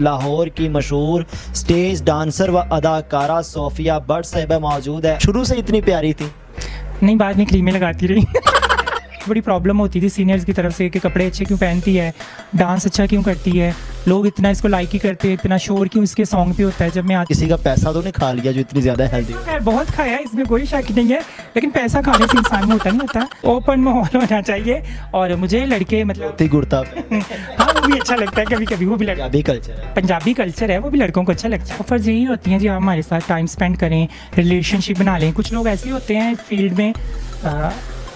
लाहौर की मशहूर stage dancer व अदाकारा सोफिया भट्ट साहिबा मौजूद है। शुरू से इतनी प्यारी थी? नहीं, बाद में क्रीमें लगाती रही। बड़ी प्रॉब्लम होती थी सीनियर्स की तरफ से कि कपड़े अच्छे क्यों पहनती है, डांस अच्छा क्यों करती है, लोग इतना इसको लाइक ही करते हैं, इतना शोर क्यों इसके सॉन्ग पे होता है। जब मैं आती किसी का पैसा तो नहीं खा लिया जो इतनी ज्यादा हेल्दी हो? बहुत खाया है, इसमें कोई शक नहीं है, लेकिन पैसा खाने से इंसान मोटा नहीं होता। ओपन माहौल होना चाहिए। और मुझे लड़के मतलब गुड़ता हाँ, वो भी अच्छा लगता है कभी कभी। वो भी पंजाबी कल्चर है, पंजाबी कल्चर है, वो भी लड़कों को अच्छा लगता है। ऑफर्स यही होती हैं जी, आप हमारे साथ टाइम स्पेंड करें, रिलेशनशिप बना लें। कुछ लोग ऐसे होते हैं इस फील्ड में,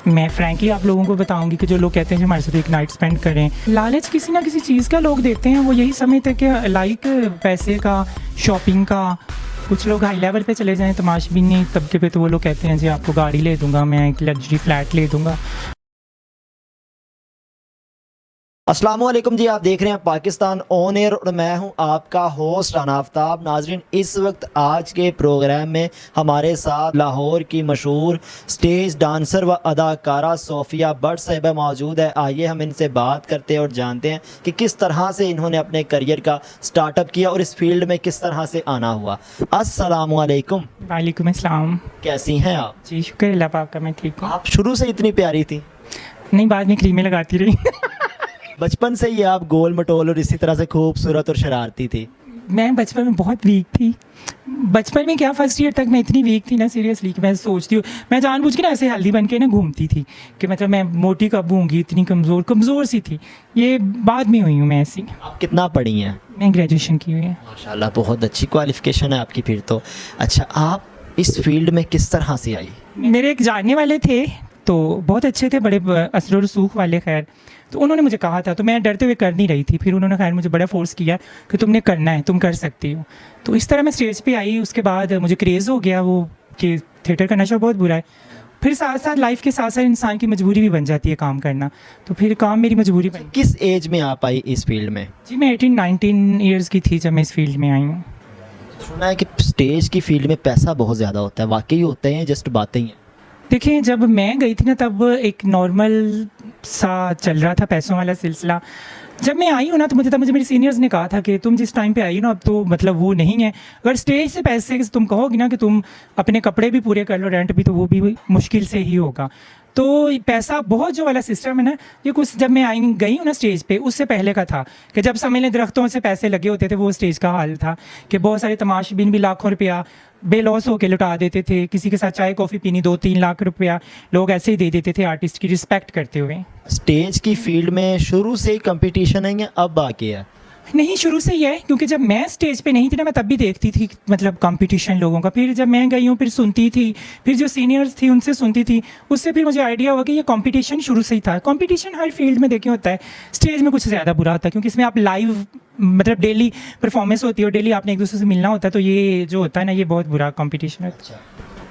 मैं फ्रैंकली आप लोगों को बताऊंगी कि जो लोग कहते हैं कि हमारे साथ एक नाइट स्पेंड करें, लालच किसी ना किसी चीज़ का लोग देते हैं। वो यही समझते हैं कि लाइक पैसे का, शॉपिंग का। कुछ लोग हाई लेवल पे चले जाएं, तमाशबीनी तबके पे, तो वो लोग कहते हैं जी आपको गाड़ी ले दूंगा, मैं एक लग्जरी फ्लैट ले दूंगा। अस्सलामुअलैकुम जी, आप देख रहे हैं पाकिस्तान ऑन एयर और मैं हूं आपका होस्ट राना आफ्ताब। नाजरीन, इस वक्त आज के प्रोग्राम में हमारे साथ लाहौर की मशहूर स्टेज डांसर व अदाकारा सोफिया भट्ट साहिबा मौजूद है। आइए हम इनसे बात करते हैं और जानते हैं कि किस तरह से इन्होंने अपने करियर का स्टार्टअप किया और इस फील्ड में किस तरह से आना हुआ। अस्सलामुअलैकुम। वालेकुम अस्सलाम। कैसी हैं आप? जी शुक्र अल्लाह पाक का, मैं ठीक हूँ। आप शुरू से इतनी प्यारी थी? नहीं, बाद में क्रीमें लगाती रही। बचपन से ही आप गोल मटोल और इसी तरह से खूबसूरत और शरारती थी? मैं बचपन में बहुत वीक थी। बचपन में क्या, फर्स्ट ईयर तक मैं इतनी वीक थी ना, सीरियसली, कि मैं सोचती हूँ, मैं जानबूझ के ना ऐसे हेल्दी बन के ना घूमती थी कि मतलब मैं मोटी कब होंगी, इतनी कमज़ोर सी थी। ये बाद में हुई हूँ मैं ऐसी। आप कितना पढ़ी हैं? मैं ग्रेजुएशन की हुई है। माशाल्लाह, बहुत अच्छी क्वालिफिकेशन है आपकी फिर तो। अच्छा, आप इस फील्ड में किस तरह से आई? मेरे एक जानने वाले थे, तो बहुत अच्छे थे, बड़े असर रसूख वाले। खैर, तो उन्होंने मुझे कहा था, तो मैं डरते हुए कर नहीं रही थी। फिर उन्होंने खैर मुझे बड़ा फोर्स किया कि तुमने करना है, तुम कर सकती हो। तो इस तरह मैं स्टेज पे आई। उसके बाद मुझे क्रेज़ हो गया वो कि थिएटर का नशा बहुत बुरा है। फिर साथ साथ लाइफ के साथ साथ इंसान की मजबूरी भी बन जाती है काम करना, तो फिर काम मेरी मजबूरी बन। किस एज में आप आई इस फील्ड में? जी मैं 18-19 ईयर्स की थी जब मैं इस फील्ड में आई हूँ। सुना है कि स्टेज की फील्ड में पैसा बहुत ज़्यादा होता है, वाकई होते हैं जस्ट बातें ही हैं? देखिए, जब मैं गई थी ना, तब एक नॉर्मल सा चल रहा था पैसों वाला सिलसिला। जब मैं आई हूँ ना, तो मुझे मेरे सीनियर्स ने कहा था कि तुम जिस टाइम पे आई हो ना, अब तो मतलब वो नहीं है। अगर स्टेज से पैसे तुम कहोगी ना कि तुम अपने कपड़े भी पूरे कर लो, रेंट भी, तो वो भी मुश्किल से ही होगा। तो पैसा बहुत जो वाला सिस्टम है ना, ये कुछ जब मैं गई हूँ ना स्टेज पे, उससे पहले का था कि जब समय दरख्तों से पैसे लगे होते थे, वो स्टेज का हाल था कि बहुत सारे तमाशबीन भी लाखों रुपया बेलॉस होके लुटा देते थे। किसी के साथ चाय कॉफ़ी पीनी, 2-3 लाख रुपया लोग ऐसे ही दे देते थे आर्टिस्ट की रिस्पेक्ट करते हुए। स्टेज की फील्ड में शुरू से ही कंपटीशन है या अब बाकी है? नहीं, शुरू से ही है, क्योंकि जब मैं स्टेज पे नहीं थी ना, मैं तब भी देखती थी मतलब कंपटीशन लोगों का। फिर जब मैं गई हूँ, फिर सुनती थी, फिर जो सीनियर्स थी उनसे सुनती थी, उससे फिर मुझे आइडिया हुआ कि ये कंपटीशन शुरू से ही था। कंपटीशन हर फील्ड में देखे होता है, स्टेज में कुछ ज़्यादा बुरा होता है, क्योंकि इसमें आप लाइव मतलब डेली परफॉर्मेंस होती है और डेली आपने एक दूसरे से मिलना होता है। तो ये जो होता है ना, ये बहुत बुरा कंपटीशन है।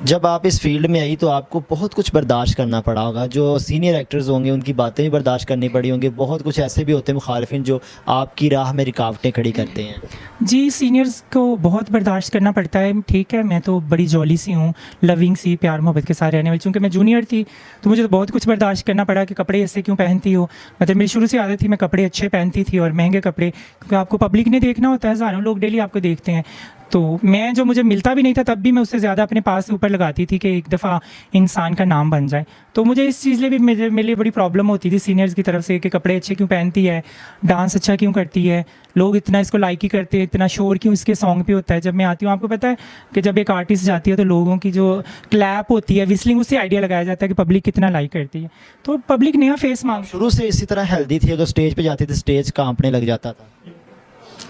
जब आप इस फील्ड में आई तो आपको बहुत कुछ बर्दाश्त करना पड़ा होगा। जो सीनियर एक्टर्स होंगे उनकी बातें भी बर्दाश्त करनी पड़ी होंगी। बहुत कुछ ऐसे भी होते हैं मुखालिफिन जो आपकी राह में रुकावटें खड़ी करते हैं। जी, सीनियर्स को बहुत बर्दाश्त करना पड़ता है। ठीक है, मैं तो बड़ी जॉली सी हूँ, लविंग सी, प्यार मोहब्बत के साथ रहने वाली। चूँकि मैं जूनियर थी, तो मुझे तो बहुत कुछ बर्दाश्त करना पड़ा कि कपड़े ऐसे क्यों पहनती हो। मतलब मेरी शुरू से आदत थी, मैं कपड़े अच्छे पहनती थी और महंगे कपड़े, क्योंकि आपको पब्लिक ने देखना होता है, हज़ारों लोग डेली आपको देखते हैं। तो मैं, जो मुझे मिलता भी नहीं था, तब भी मैं उससे ज़्यादा अपने पास ऊपर लगाती थी कि एक दफ़ा इंसान का नाम बन जाए। तो मुझे इस चीज़ लिए भी मेरे लिए बड़ी प्रॉब्लम होती थी सीनियर्स की तरफ से कि कपड़े अच्छे क्यों पहनती है, डांस अच्छा क्यों करती है, लोग इतना इसको लाइक ही करते हैं, इतना शोर क्यों इसके सॉन्ग पे होता है। जब मैं आती हूँ, आपको पता है कि जब एक आर्टिस्ट जाती है तो लोगों की जो क्लैप होती है, विस्लिंग, उससे आइडिया लगाया जाता है कि पब्लिक कितना लाइक करती है। तो पब्लिक नया फेस मांग। शुरू से इसी तरह हेल्दी थी, अगर स्टेज पे जाती थी स्टेज कांपने लग जाता था?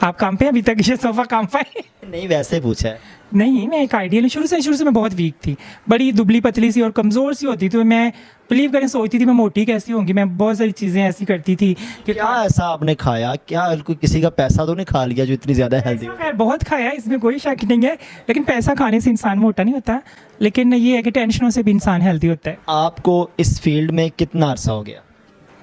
आप काम पे अभी तक ये सोफ़ा काम पाए? नहीं, वैसे पूछा है। नहीं, मैं एक आइडियल, शुरू से मैं बहुत वीक थी, बड़ी दुबली पतली सी और कमज़ोर सी होती। तो मैं बिलीव करें सोचती थी मैं मोटी कैसी होंगी। मैं बहुत सारी चीज़ें ऐसी करती थी कि क्या ऐसा आपने खाया? क्या कोई किसी का पैसा तो नहीं खा लिया जो इतनी ज़्यादा हेल्दी हो? खैर बहुत खाया है, इसमें कोई शक नहीं है, लेकिन पैसा खाने से इंसान मोटा नहीं होता। लेकिन ये है कि टेंशनों से भी इंसान हेल्दी होता है। आपको इस फील्ड में कितना अरसा हो गया?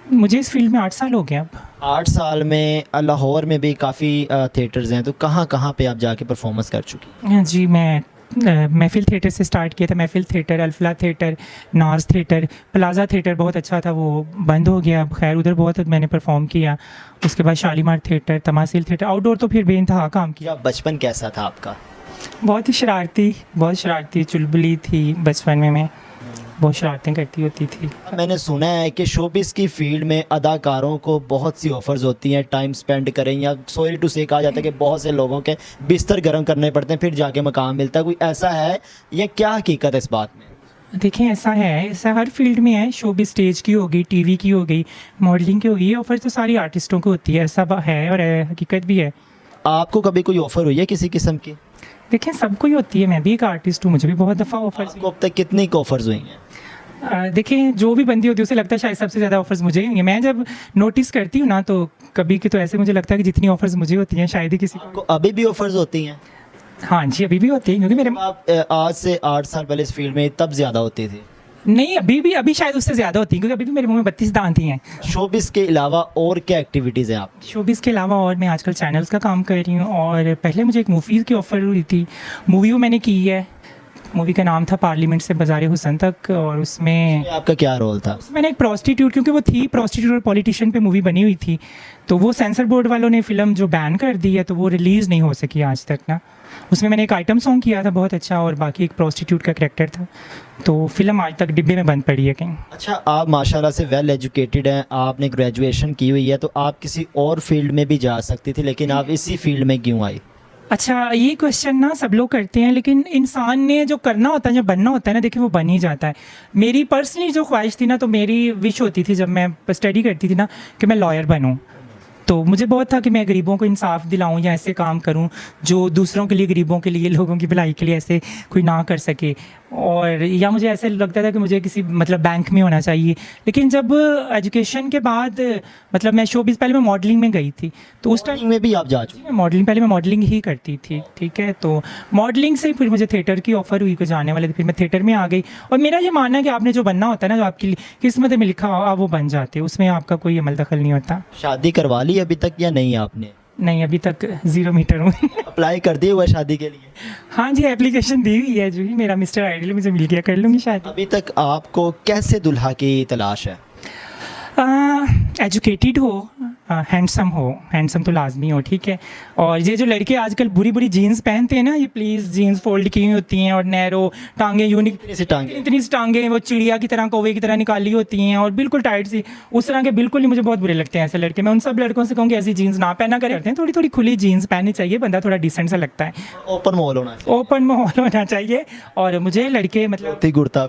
मुझे इस फील्ड में 8 साल हो गए अब। 8 साल में लाहौर में भी काफ़ी थिएटर्स हैं, तो कहाँ कहाँ पे आप जाके परफॉर्मेंस कर चुकी? जी, मैं महफिल थिएटर से स्टार्ट किया था। महफिल थिएटर, अल्फला थिएटर, नाज थिएटर, प्लाजा थिएटर बहुत अच्छा था, वो बंद हो गया। खैर उधर बहुत मैंने परफॉर्म किया। उसके बाद शालीमार थिएटर, तमासील थिएटर, आउटडोर तो फिर बेइंतहा काम किया। या बचपन कैसा था आपका? बहुत ही शरारती चुलबुली थी बचपन में मैं, बहुत शरारतें करती होती थी। मैंने सुना है कि शोबिस की फील्ड में अदाकारों को बहुत सी ऑफर्स होती हैं, टाइम स्पेंड करें, या सॉरी टू से कहा जाता है कि बहुत से लोगों के बिस्तर गर्म करने पड़ते हैं फिर जाके मकाम मिलता है। कोई ऐसा है या क्या हकीकत है इस बात में? देखिए ऐसा हर फील्ड में है। शोबिस स्टेज की होगी, टीवी की हो गई, मॉडलिंग की होगी, ये ऑफर तो सारी आर्टिस्टों को होती है, ऐसा है और हकीकत भी है। आपको कभी कोई ऑफर हुई है किसी किस्म की? देखिए सबको ही होती है, मैं भी एक आर्टिस्ट हूँ, मुझे भी बहुत दफ़ा ऑफर्स। आपको अब तक कितनी ऑफर्स हुई हैं? देखिए जो भी बंदी होती है उसे लगता है शायद सबसे ज़्यादा ऑफर्स मुझे ही होंगे। मैं जब नोटिस करती हूँ ना, तो कभी की तो ऐसे मुझे लगता है कि जितनी ऑफर्स मुझे होती हैं शायद ही किसी को। आपको अभी भी ऑफर्स होती हैं? हाँ जी, अभी भी होती है, क्योंकि मेरे आप आज से 8 साल पहले इस फील्ड में तब ज़्यादा होती थी? नहीं, अभी शायद उससे ज़्यादा होती है, क्योंकि अभी भी मेरे मुंह में 32 दांत ही हैं। शोबिस के अलावा और क्या एक्टिविटीज़ हैं आप? शोबिस के अलावा और मैं आजकल चैनल्स का काम कर रही हूँ, और पहले मुझे एक मूवीज़ की ऑफ़र हुई थी, मूवी वो मैंने की है। मूवी का नाम था पार्लियामेंट से बाज़ार हुसन तक, और उसमें आपका क्या रोल था? मैंने एक प्रॉस्टिट्यूट, क्योंकि वो थी प्रॉस्टिट्यूट और पॉलिटिशियन पे मूवी बनी हुई थी, तो वो सेंसर बोर्ड वालों ने फ़िल्म जो बैन कर दी है, तो वो रिलीज़ नहीं हो सकी आज तक ना। उसमें मैंने एक आइटम सॉन्ग किया था बहुत अच्छा, और बाकी एक प्रॉस्टिट्यूट का कैरेक्टर था, तो फिल्म आज तक डिब्बे में बंद पड़ी है कहीं। अच्छा, आप माशाल्लाह से वेल एजुकेटेड हैं, आपने ग्रेजुएशन की हुई है, तो आप किसी और फील्ड में भी जा सकती थी, लेकिन आप इसी फील्ड में क्यों आई? अच्छा, ये क्वेश्चन ना सब लोग करते हैं, लेकिन इंसान ने जो करना होता है, जो बनना होता है ना, देखिए वो बन ही जाता है। मेरी पर्सनली जो ख्वाहिश थी ना, तो मेरी विश होती थी जब मैं स्टडी करती थी ना, कि मैं लॉयर बनूं। तो मुझे बहुत था कि मैं गरीबों को इंसाफ दिलाऊं या ऐसे काम करूं जो दूसरों के लिए, गरीबों के लिए, लोगों की भलाई के लिए ऐसे कोई ना कर सके। और या मुझे ऐसे लगता था कि मुझे किसी मतलब बैंक में होना चाहिए। लेकिन जब एजुकेशन के बाद मतलब मैं शोबिज़, पहले मैं मॉडलिंग में गई थी, तो उस टाइम में भी आप जा चुके? पहले मैं मॉडलिंग ही करती थी, ठीक है। तो मॉडलिंग से फिर मुझे थिएटर की ऑफ़र हुई, कुछ जाने वाले थे, फिर मैं थिएटर में आ गई। और मेरा ये मानना है कि आपने जो बनना होता है ना, जो आपकी किस्मत में लिखा हो, आप वो बन जाते हो, उसमें आपका कोई अमल दखल नहीं होता। शादी करवा ली अभी तक या नहीं आपने? नहीं, अभी तक 0 मीटर हूँ। अप्लाई कर दिया हुआ शादी के लिए? हाँ जी, एप्लीकेशन दी हुई है, जो ही मेरा मिस्टर आइडियल मुझे मिल गया, कर लूँगी शायद। अभी तक आपको कैसे दुल्हा की तलाश है? एजुकेटेड हो, हैंडसम तो लाजमी हो, ठीक है। और ये जो लड़के आजकल बुरी बुरी जीन्स पहनते हैं ना, ये प्लीज़ जीन्स फोल्ड की हुई होती हैं और नैरो टांगे, यूनिक इतनी सी टांगे, वो चिड़िया की तरह, कौवे की तरह निकाली होती हैं, और बिल्कुल टाइट सी, उस तरह के बिल्कुल ही मुझे बहुत बुरे लगते हैं ऐसे लड़के। मैं उन सब लड़कों से कहूँगी ऐसी जीन्स ना पहना करते हैं, थोड़ी थोड़ी खुली जीन्स पहननी चाहिए, बंदा थोड़ा डिसेंट सा लगता है, ओपन माहौल होना चाहिए। ओपन माहौल होना चाहिए। और मुझे लड़के मतलब गुड़ता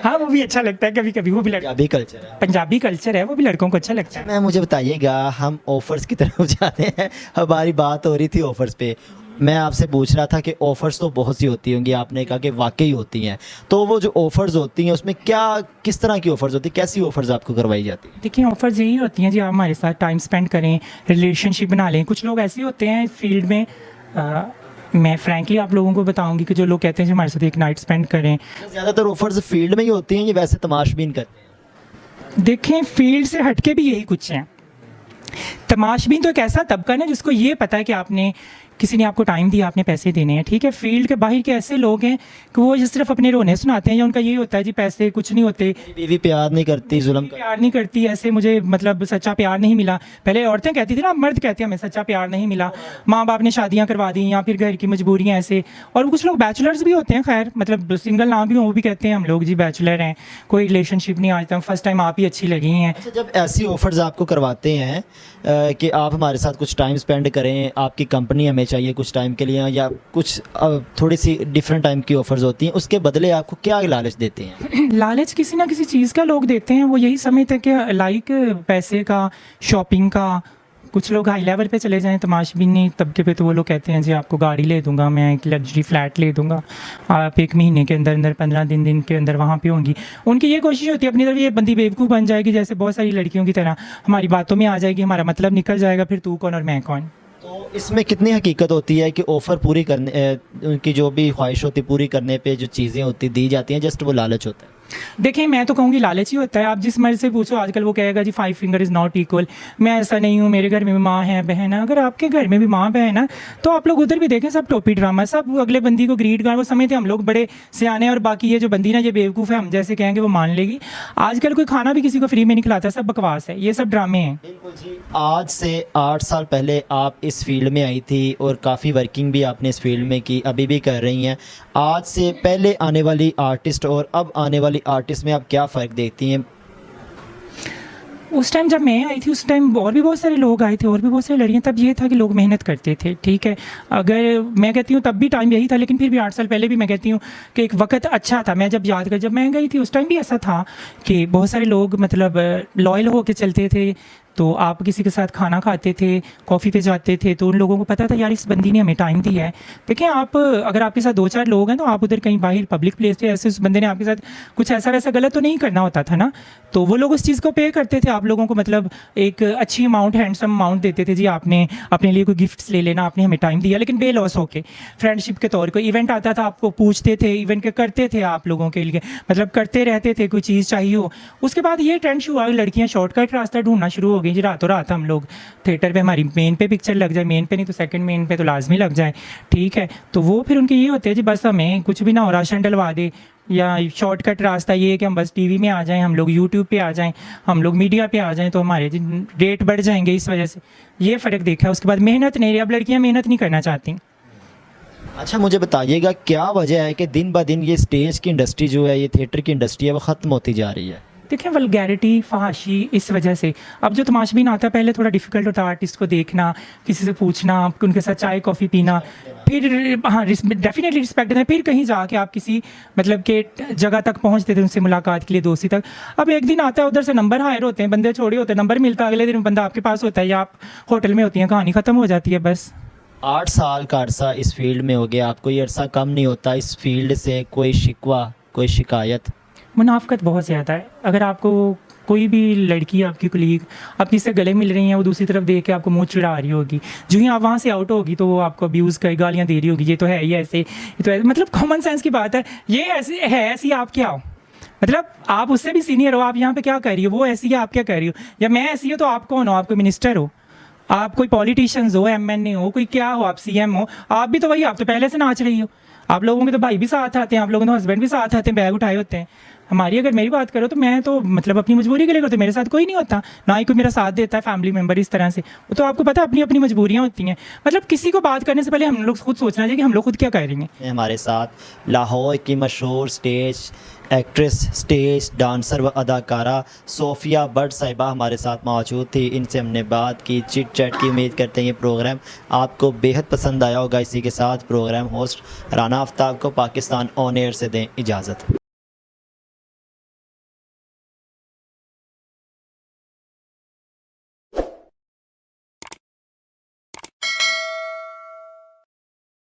हाँ, वो भी अच्छा लगता है कभी कभी, वो भी पंजाबी कल्चर है। पंजाबी कल्चर है, वो भी लड़कों को अच्छा लगता है। मैं मुझे बताइएगा, हम ऑफर्स की तरफ जाते हैं, हमारी बात हो रही थी ऑफर्स पे। मैं आपसे पूछ रहा था कि ऑफ़र्स तो बहुत सी होती होंगी, आपने कहा कि वाकई होती हैं, तो वो जो ऑफ़र्स होती हैं उसमें क्या, किस तरह की ऑफ़र्स होती हैं, कैसी ऑफ़र्स आपको करवाई जाती हैं? देखिए ऑफ़र्स यही होती हैं जी, आप हमारे साथ टाइम स्पेंड करें, रिलेशनशिप बना लें। कुछ लोग ऐसे होते हैं इस फील्ड में, मैं फ्रैंकली आप लोगों को बताऊंगी कि जो लोग कहते हैं कि हमारे साथ एक नाइट स्पेंड करें। ज़्यादातर ऑफ़र्स फील्ड में ही होती हैं, ये वैसे तमाशबीन करते हैं? देखें फील्ड से हटके भी यही कुछ हैं। तमाशबीन तो एक ऐसा तबका है जिसको ये पता है कि आपने, किसी ने आपको टाइम दिया, आपने पैसे देने हैं, ठीक है। फील्ड के बाहर के ऐसे लोग हैं कि वो जो सिर्फ अपने रोने सुनाते हैं, या उनका ये होता है जी पैसे कुछ नहीं होते, बीवी प्यार नहीं करती, जुल्म प्यार नहीं करती, ऐसे मुझे मतलब सच्चा प्यार नहीं मिला। पहले औरतें कहती थी ना, मर्द कहते हैं हमें सच्चा प्यार नहीं मिला, माँ बाप ने शादियाँ करवा दी, या फिर घर की मजबूरियाँ ऐसे। और कुछ लोग बैचलर्स भी होते हैं, खैर मतलब सिंगल ना भी हो, वो भी कहते हैं हम लोग जी बैचलर हैं, कोई रिलेशनशिप नहीं, आज तक फर्स्ट टाइम आप ही अच्छी लगी हैं। अच्छा, जब ऐसी ऑफ़र्स आपको करवाते हैं कि आप हमारे साथ कुछ टाइम स्पेंड करें, आपकी कंपनी हमें चाहिए कुछ टाइम के लिए, या कुछ थोड़ी सी डिफरेंट टाइम की ऑफ़र्स होती हैं, उसके बदले आपको क्या लालच देते हैं? लालच किसी ना किसी चीज़ का लोग देते हैं, वो यही समझते हैं कि लाइक पैसे का, शॉपिंग का। कुछ लोग हाई लेवल पे चले जाएं तमाशबीनी तबके पे, तो वो लोग कहते हैं जी आपको गाड़ी ले दूंगा, मैं एक लग्जरी फ्लैट ले दूंगा, आप 1 महीने के अंदर अंदर 15 दिन के अंदर वहाँ पे होंगी। उनकी ये कोशिश होती है अपनी तरफ, ये बंदी बेवकूफ़ बन जाएगी जैसे बहुत सारी लड़कियों की तरह, हमारी बातों में आ जाएगी, हमारा मतलब निकल जाएगा, फिर तू कौन और मैं कौन। तो इसमें कितनी हकीकत होती है कि ऑफ़र पूरी करने, उनकी जो भी ख्वाहिश होती पूरी करने पे जो चीज़ें होती दी जाती हैं, जस्ट वो लालच होता है? देखिए मैं तो कहूँगी लालच ही होता है। आप जिस मर्ज़ से पूछो आजकल वो कहेगा जी 5 फिंगर इज़ नॉट इक्वल। मैं ऐसा नहीं हूँ, मेरे घर में भी माँ है, बहन है। अगर आपके घर में भी माँ बहन है तो आप लोग उधर भी देखें, सब टोपी ड्रामा, सब अगले बंदी को ग्रीट कर, वो समझते हम लोग बड़े सियाने हैं और बाकी ये जो बंदी ना ये बेवकूफ़ है, हम जैसे कहेंगे वो मान लेगी। आजकल कोई खाना भी किसी को फ्री में नहीं खिलाता, सब बकवास है, ये सब ड्रामे हैं। बिल्कुल जी। आज से 8 साल पहले आप इस फील्ड में आई थी और काफ़ी वर्किंग भी आपने इस फील्ड में की, अभी भी कर रही हैं। आज से पहले आने वाली आर्टिस्ट और अब आने वाली आर्टिस्ट में आप क्या फ़र्क देखती हैं? उस टाइम जब मैं आई थी उस टाइम और भी बहुत सारे लोग आए थे और भी बहुत सारी लड़कियां, तब ये था कि लोग मेहनत करते थे, ठीक है। अगर मैं कहती हूँ तब भी टाइम यही था, लेकिन फिर भी 8 साल पहले भी मैं कहती हूँ कि एक वक्त अच्छा था। मैं जब याद कर, जब मैं गई थी उस टाइम भी ऐसा था कि बहुत सारे लोग मतलब लॉयल होकर चलते थे। तो आप किसी के साथ खाना खाते थे, कॉफ़ी पे जाते थे, तो उन लोगों को पता था यार इस बंदी ने हमें टाइम दिया है। देखिए आप अगर आपके साथ 2-4 लोग हैं तो आप उधर कहीं बाहर पब्लिक प्लेस पे ऐसे उस बंदे ने आपके साथ कुछ ऐसा वैसा गलत तो नहीं करना होता था ना। तो वो लोग उस चीज़ को पे करते थे, आप लोगों को मतलब एक अच्छी अमाउंट, हैंडसम अमाउंट देते थे, जी आपने अपने लिए कोई गिफ्ट्स ले लेना, आपने हमें टाइम दिया, लेकिन बेलॉस होके फ्रेंडशिप के तौर पर। इवेंट आता था आपको पूछते थे, इवेंट के करते थे आप लोगों के लिए, मतलब करते रहते थे, कोई चीज़ चाहिए हो। उसके बाद ये ट्रेंड शुरू हुआ, लड़कियाँ शॉर्टकट रास्ता ढूंढना शुरू हो गई जी। रातों रात हम लोग थिएटर पे, हमारी मेन पे पिक्चर लग जाए, मेन पे नहीं तो सेकंड मेन पे तो लाजमी लग जाए, ठीक है। तो वो फिर उनके ये होते हैं जी बस हमें कुछ भी ना हो, राशन डलवा दे, या शॉर्टकट रास्ता ये है कि हम बस टीवी में आ जाएं, हम लोग यूट्यूब पे आ जाएं, हम लोग मीडिया पे आ जाएं, तो हमारे रेट बढ़ जाएंगे। इस वजह से ये फ़र्क देखा है। उसके बाद मेहनत नहीं रही, अब लड़कियाँ मेहनत नहीं करना चाहती। अच्छा, मुझे बताइएगा क्या वजह है कि दिन ब दिन ये स्टेज की इंडस्ट्री जो है, ये थिएटर की इंडस्ट्री है, वो ख़त्म होती जा रही है? देखिए वल्गैरिटी, फहाशी, इस वजह से अब जो तमाशबीन आता है, पहले थोड़ा डिफिकल्ट होता है आर्टिस्ट को देखना, किसी से पूछना, उनके साथ चाय कॉफ़ी पीना, फिर हाँ डेफिनेटली रिस्पेक्ट देना, फिर कहीं जाके आप किसी मतलब के जगह तक पहुंचते थे उनसे मुलाकात के लिए, दोस्ती तक। अब एक दिन आता है उधर से नंबर हायर होते हैं, बंदे छोड़े होते हैं, नंबर मिलता है, अगले दिन बंदा आपके पास होता है या आप होटल में होती हैं, कहानी ख़त्म हो जाती है बस। 8 साल का अरसा इस फील्ड में हो गया, आपको ये अरसा कम नहीं होता इस फील्ड से? कोई शिकवा, कोई शिकायत? मुनाफ़कत बहुत ज़्यादा है। अगर आपको कोई भी लड़की, आपकी कलीग, आप किसी से गले मिल रही हैं, वो दूसरी तरफ देख के आपको मुँह चिढ़ा रही होगी, जो ही आप वहाँ से आउट होगी तो वो आपको अब्यूज़ कर, गालियाँ दे रही होगी, ये तो है ही ऐसे, ये तो है, मतलब कॉमन सेंस की बात है। ये ऐसे है, ऐसी आप क्या हो? मतलब आप उससे भी सीनियर हो, आप यहाँ पे क्या कर रही हो? वो ऐसी है, आप क्या कर रही हो? या मैं ऐसी हो तो आप कौन हो? आप कोई मिनिस्टर हो, आप कोई पॉलिटिशियंस हो, एमएनए हो, कोई क्या हो, आप सीएम हो? आप भी तो वही, आप तो पहले से नाच रही हो। आप लोगों के तो भाई भी साथ आते हैं, आप लोगों के तो हस्बैंड भी साथ आते हैं, बैग उठाए होते हैं। हमारी अगर मेरी बात करो तो मैं तो मतलब अपनी मजबूरी के लिए करती हूँ, मेरे साथ कोई नहीं होता, ना ही कोई मेरा साथ देता है फैमिली मेम्बर इस तरह से। वो तो आपको पता है अपनी अपनी मजबूरियाँ होती हैं। मतलब किसी को बात करने से पहले हम लोग खुद सोचना चाहिए कि हम लोग खुद क्या करेंगे। हमारे साथ लाहौर की मशहूर स्टेज एक्ट्रेस, स्टेज डांसर व अदाकारा सोफिया भट्ट साहिबा हमारे साथ मौजूद थी। इनसे हमने बात की, चिट चैट की। उम्मीद करते हैं ये प्रोग्राम आपको बेहद पसंद आया होगा। इसी के साथ प्रोग्राम होस्ट राना आफ्ताब को पाकिस्तान ऑन एयर से दें इजाज़त।